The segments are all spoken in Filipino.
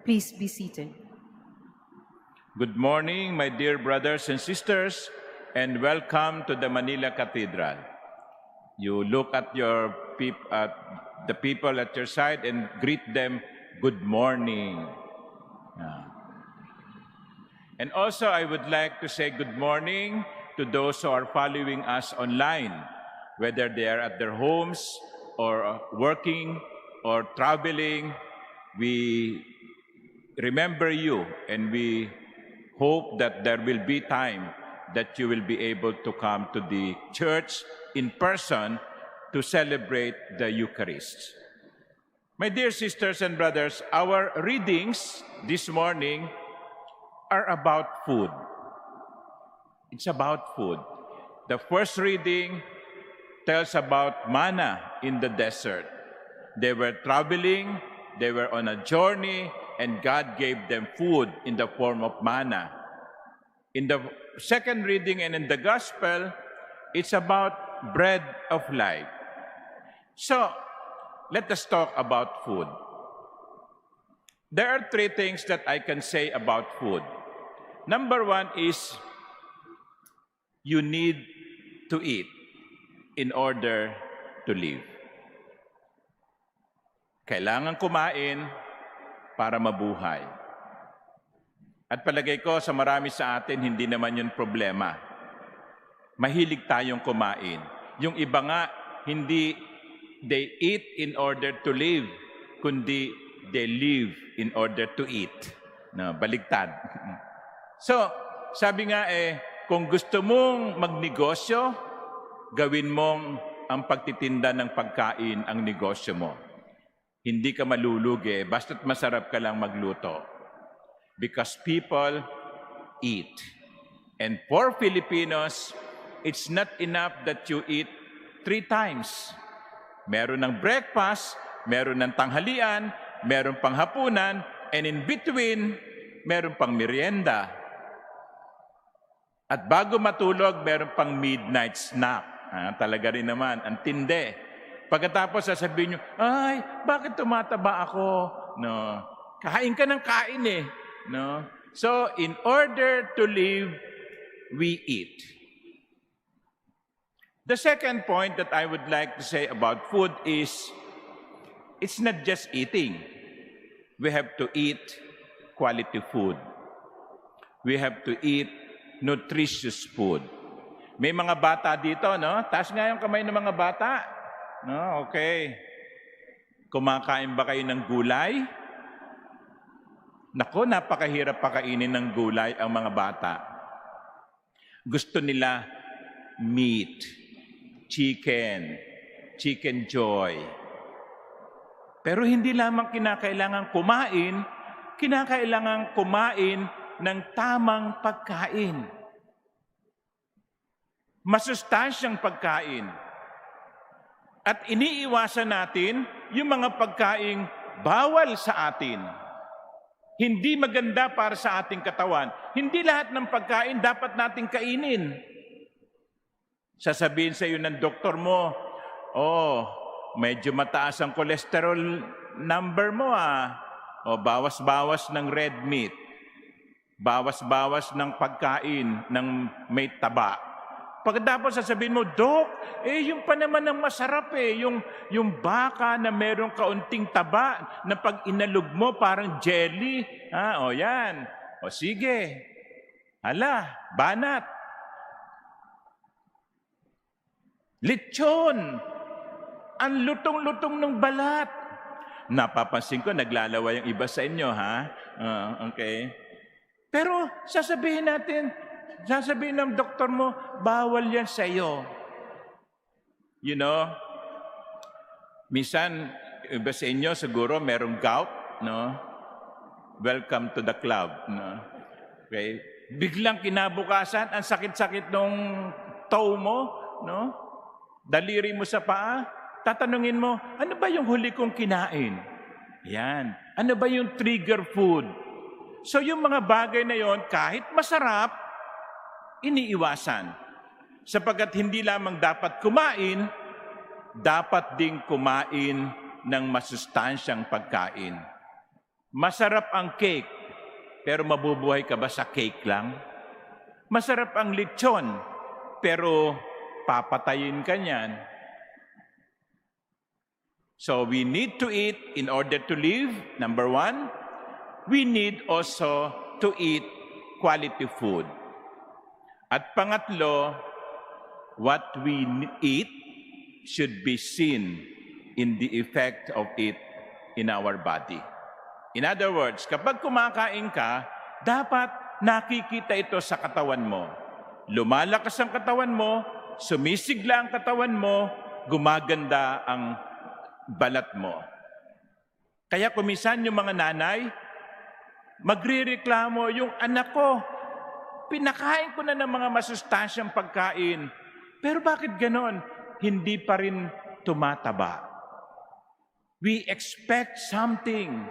Please be seated. Good morning, my dear brothers and sisters, and welcome to the Manila Cathedral. You look at the people at your side and greet them, good morning. And also, I would like to say good morning to those who are following us online, whether they are at their homes or working or traveling. We remember you, and we hope that there will be time that you will be able to come to the church in person to celebrate the Eucharist. My dear sisters and brothers, our readings this morning are about food. It's about food. The first reading tells about manna in the desert. They were traveling, they were on a journey, and God gave them food in the form of manna. In the second reading and in the gospel, it's about bread of life. So, let us talk about food. There are three things that I can say about food. Number one is, you need to eat in order to live. Kailangan kumain para mabuhay. At palagay ko sa marami sa atin, hindi naman yun problema. Mahilig tayong kumain. Yung iba nga, hindi they eat in order to live, kundi they live in order to eat. No, baligtad. So, sabi nga kung gusto mong magnegosyo, gawin mong ang pagtitinda ng pagkain ang negosyo mo. Hindi ka malulugi, basta't masarap ka lang magluto. Because people eat. And for Filipinos, it's not enough that you eat 3 times. Meron ng breakfast, meron ng tanghalian, meron pang hapunan, and in between, meron pang merienda. At bago matulog, meron pang midnight snack. Talaga rin naman, ang tindi. Pagkatapos sasabihin nyo, ay, bakit tumataba ako? No. Kain ka ng kain eh. No. So, in order to live, we eat. The second point that I would like to say about food is, it's not just eating. We have to eat quality food. We have to eat nutritious food. May mga bata dito, no? Taas nga yung kamay ng mga bata. No, okay. Kumakain ba kayo ng gulay? Nako, napakahirap pakainin ng gulay ang mga bata. Gusto nila meat, chicken joy. Pero hindi lamang kinakailangan kumain ng tamang pagkain. Masustansyang pagkain. At iniiwasan natin yung mga pagkaing bawal sa atin. Hindi maganda para sa ating katawan. Hindi lahat ng pagkain dapat nating kainin. Sasabihin sa iyo ng doktor mo, medyo mataas ang cholesterol number mo bawas-bawas ng red meat. Bawas-bawas ng pagkain ng may taba. Pagkatapos sasabihin mo, Dok, yung pa naman ang masarap yung baka na merong kaunting taba na pag inalog mo parang jelly. Yan. Sige. Hala, banat. Lechon. Ang lutong-lutong ng balat. Napapansin ko, naglalaway yung iba sa inyo, ha? Okay. Pero sasabihin ng doktor mo, bawal yan sa iyo. You know, minsan, iba sa inyo siguro merong gout, no? Welcome to the club, no? Okay? Biglang kinabukasan, ang sakit-sakit nung toe mo, no? Daliri mo sa paa, tatanungin mo, ano ba yung huli kong kinain? Yan. Ano ba yung trigger food? So yung mga bagay na yon, kahit masarap, iniiwasan. Sapagkat hindi lamang dapat kumain, dapat ding kumain ng masustansyang pagkain. Masarap ang cake, pero mabubuhay ka ba sa cake lang? Masarap ang lechon, pero papatayin ka niyan. So we need to eat in order to live, number one. We need also to eat quality food. At pangatlo, what we eat should be seen in the effect of it in our body. In other words, kapag kumakain ka, dapat nakikita ito sa katawan mo. Lumalakas ang katawan mo, sumisigla ang katawan mo, gumaganda ang balat mo. Kaya kumisan yung mga nanay, magrireklamo yung anak ko, pinakain ko na ng mga masustansyang pagkain, pero bakit ganon? Hindi pa rin tumataba. We expect something,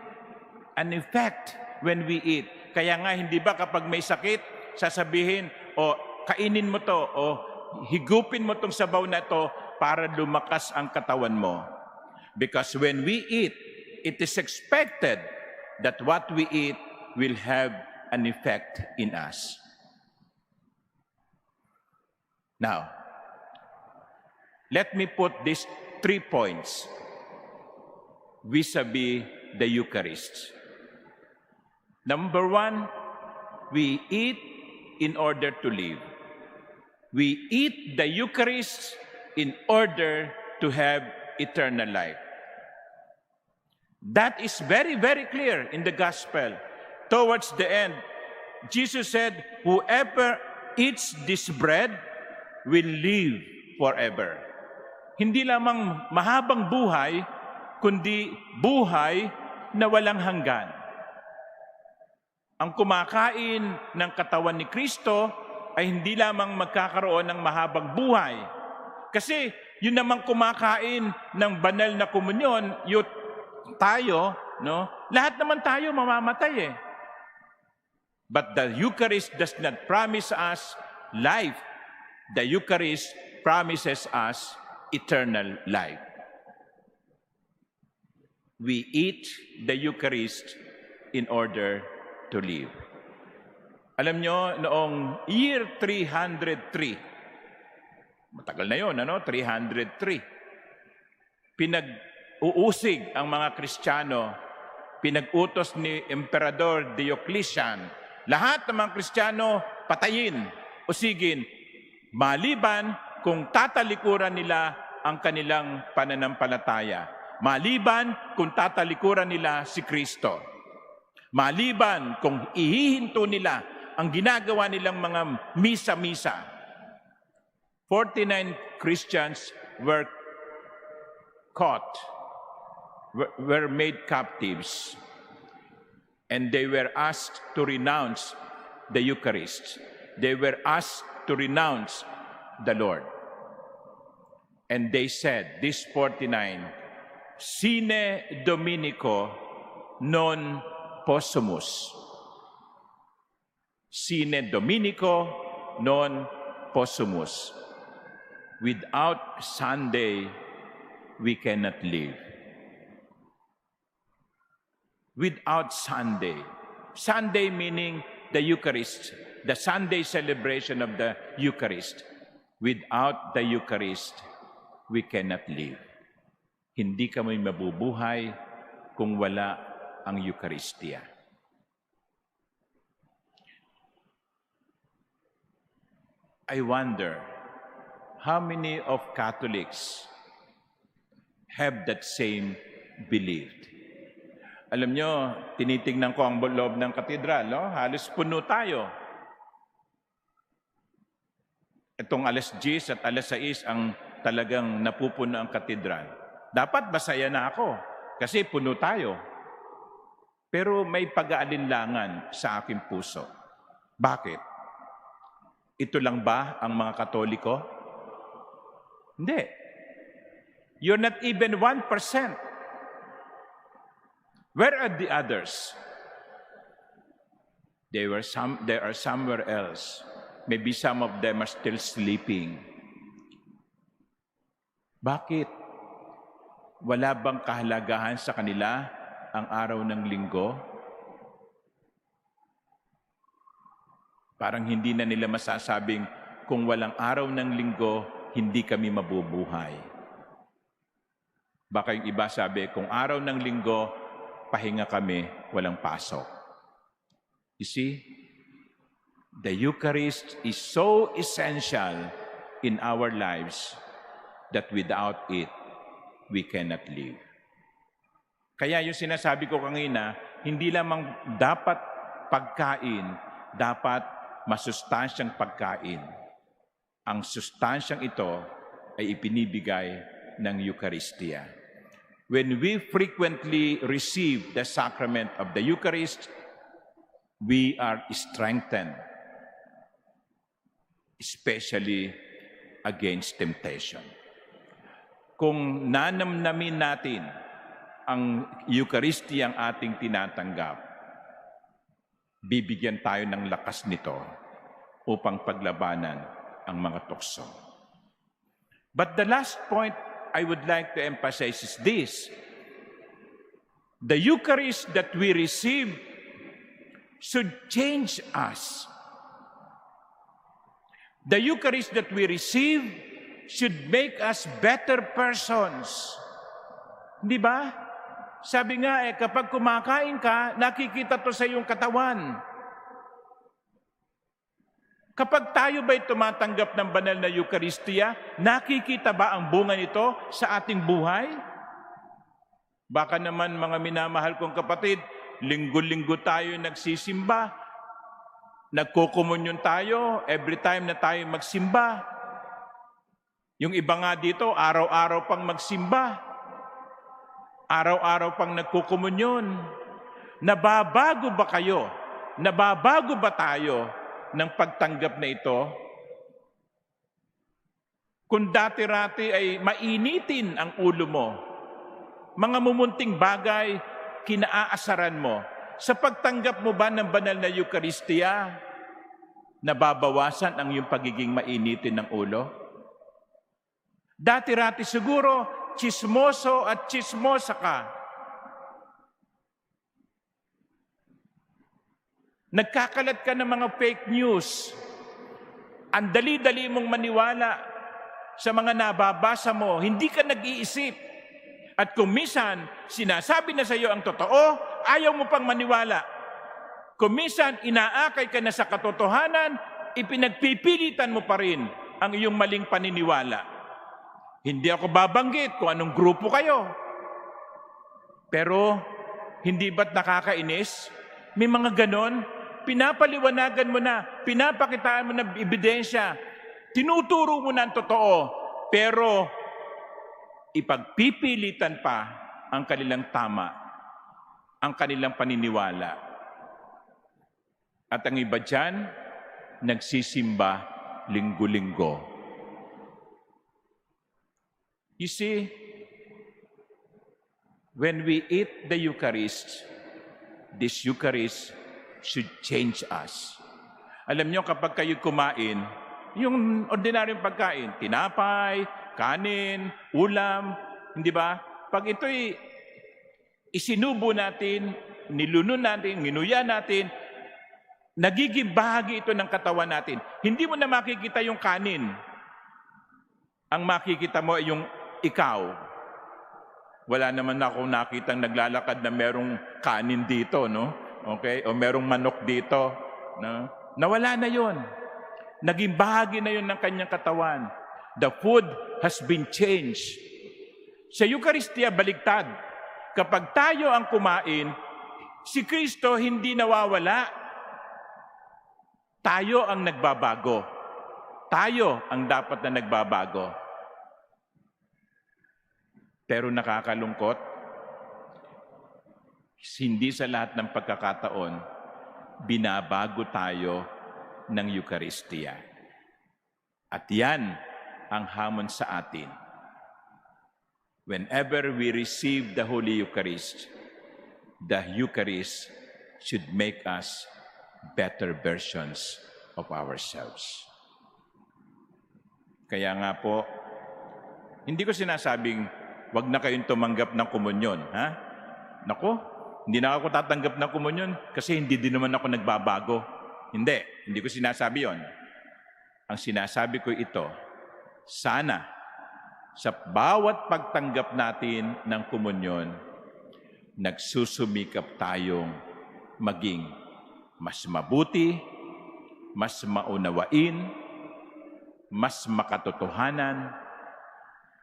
an effect when we eat. Kaya nga, hindi ba kapag may sakit, sasabihin, o kainin mo to, o higupin mo tong sabaw na to para lumakas ang katawan mo. Because when we eat, it is expected that what we eat will have an effect in us. Now, let me put these 3 points vis-a-vis the Eucharist. Number 1, we eat in order to live. We eat the Eucharist in order to have eternal life. That is very, very clear in the gospel. Towards the end, Jesus said, whoever eats this bread will live forever. Hindi lamang mahabang buhay, kundi buhay na walang hanggan. Ang kumakain ng katawan ni Kristo ay hindi lamang magkakaroon ng mahabang buhay. Kasi yun namang kumakain ng banal na komunyon, tayo, no? Lahat naman tayo mamamatay eh. But the Eucharist does not promise us life. The Eucharist promises us eternal life. We eat the Eucharist in order to live. Alam nyo, noong year 303, matagal na yun, 303, pinag-uusig ang mga Kristiyano, pinag-utos ni Emperador Diocletian, lahat ng mga Kristiyano patayin, usigin, maliban kung tatalikuran nila ang kanilang pananampalataya. Maliban kung tatalikuran nila si Kristo. Maliban kung ihihinto nila ang ginagawa nilang mga misa-misa. 49 Christians were caught, were made captives, and they were asked to renounce the Eucharist. They were asked to renounce the Lord. And they said, this 49, sine Dominico non possumus. Sine Dominico non possumus. Without Sunday, we cannot live. Without Sunday. Sunday meaning the Eucharist, the Sunday celebration of the Eucharist. Without the Eucharist, we cannot live. Hindi kami mabubuhay kung wala ang Eucharistia. I wonder how many of Catholics have that same belief. Alam nyo, tinitingnan ko ang loob ng katedral, no? Halos puno tayo. Itong alas 10 at alas 6 ang talagang napupuno ang katedral. Dapat masaya na ako kasi puno tayo. Pero may pag-aalinlangan sa aking puso. Bakit? Ito lang ba ang mga Katoliko? Hindi. You're not even 1%. Where are the others? They are somewhere else. Maybe some of them are still sleeping. Bakit? Wala bang kahalagahan sa kanila ang araw ng linggo, parang hindi na nila masasabing kung walang araw ng linggo, hindi kami mabubuhay. Baka yung iba sabi, kung araw ng linggo, pahinga kami, walang pasok. You see, the Eucharist is so essential in our lives that without it, we cannot live. Kaya yung sinasabi ko kanina, hindi lamang dapat pagkain, dapat masustansyang pagkain. Ang sustansyang ito ay ipinibigay ng Eucharistia. When we frequently receive the sacrament of the Eucharist, we are strengthened, especially against temptation. Kung nanamnamin natin ang Eucharistia ang ating tinatanggap, bibigyan tayo ng lakas nito upang paglabanan ang mga tukso. But the last point I would like to emphasize is this: the Eucharist that we receive should change us. The Eucharist that we receive should make us better persons. Di ba? Sabi nga kapag kumakain ka, nakikita to sa iyong katawan. Kapag tayo ba'y tumatanggap ng banal na Eucharistia, nakikita ba ang bunga nito sa ating buhay? Baka naman mga minamahal kong kapatid, linggo-linggo tayo nagsisimba, nagkukomunyon tayo every time na tayo magsimba. Yung iba nga dito, araw-araw pang magsimba, araw-araw pang nagkukomunyon. Nababago ba kayo? Nababago ba tayo ng pagtanggap na ito? Kung dati-rati ay mainitin ang ulo mo, mga mumunting bagay, kinaasaran mo, sa pagtanggap mo ba ng banal na Eucharistia, nababawasan ang iyong pagiging mainitin ng ulo? Dati-rati siguro, tsismoso at tsismosa ka. Nagkakalat ka ng mga fake news. Ang dali-dali mong maniwala sa mga nababasa mo. Hindi ka nag-iisip. At kung minsan, sinasabi na sa iyo ang totoo, ayaw mo pang maniwala. Kung minsan, inaakay ka na sa katotohanan, ipinagpipilitan mo pa rin ang iyong maling paniniwala. Hindi ako babanggit kung anong grupo kayo. Pero, hindi ba't nakakainis? May mga ganon, pinapaliwanagan mo na, pinapakitaan mo na ebidensya, tinuturo mo na ang totoo, pero ipagpipilitan pa ang kanilang tama, ang kanilang paniniwala. At ang iba dyan, nagsisimba linggo-linggo. You see, when we eat the Eucharist, this Eucharist should change us. Alam niyo, kapag kayo kumain, yung ordinaryong pagkain, tinapay, kanin, ulam, hindi ba? Pag ito'y isinubo natin, nilunon natin, nginuya natin, nagiging bahagi ito ng katawan natin. Hindi mo na makikita yung kanin. Ang makikita mo ay yung ikaw. Wala naman akong nakitang naglalakad na merong kanin dito, no? Okay? O merong manok dito. No? Nawala na yon. Naging bahagi na yon ng kanyang katawan. The food has been changed. Sa Eucharistia, baligtad. Kapag tayo ang kumain, si Kristo hindi nawawala. Tayo ang nagbabago. Tayo ang dapat na nagbabago. Pero nakakalungkot, hindi sa lahat ng pagkakataon, binabago tayo ng Eucharistia. At yan ang hamon sa atin. Whenever we receive the Holy Eucharist, the Eucharist should make us better versions of ourselves. Kaya nga po, hindi ko sinasabing wag na kayong tumanggap ng komunyon. Ha? Nako, Hindi na ako tatanggap ng komunyon kasi hindi din naman ako nagbabago. Hindi ko sinasabi yon. Ang sinasabi ko ito, sana sa bawat pagtanggap natin ng komunyon, nagsusumikap tayong maging mas mabuti, mas maunawain, mas makatotohanan,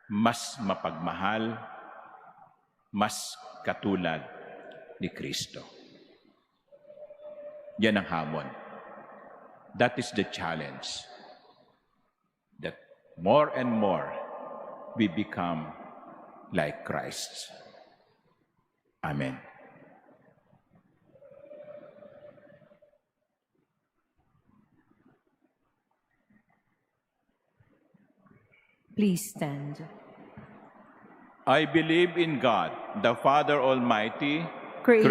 mas mapagmahal, mas katulad ni Kristo. Yan ang hamon. That is the challenge. That more and more we become like Christ. Amen. Please stand. I believe in God, the Father Almighty, Creator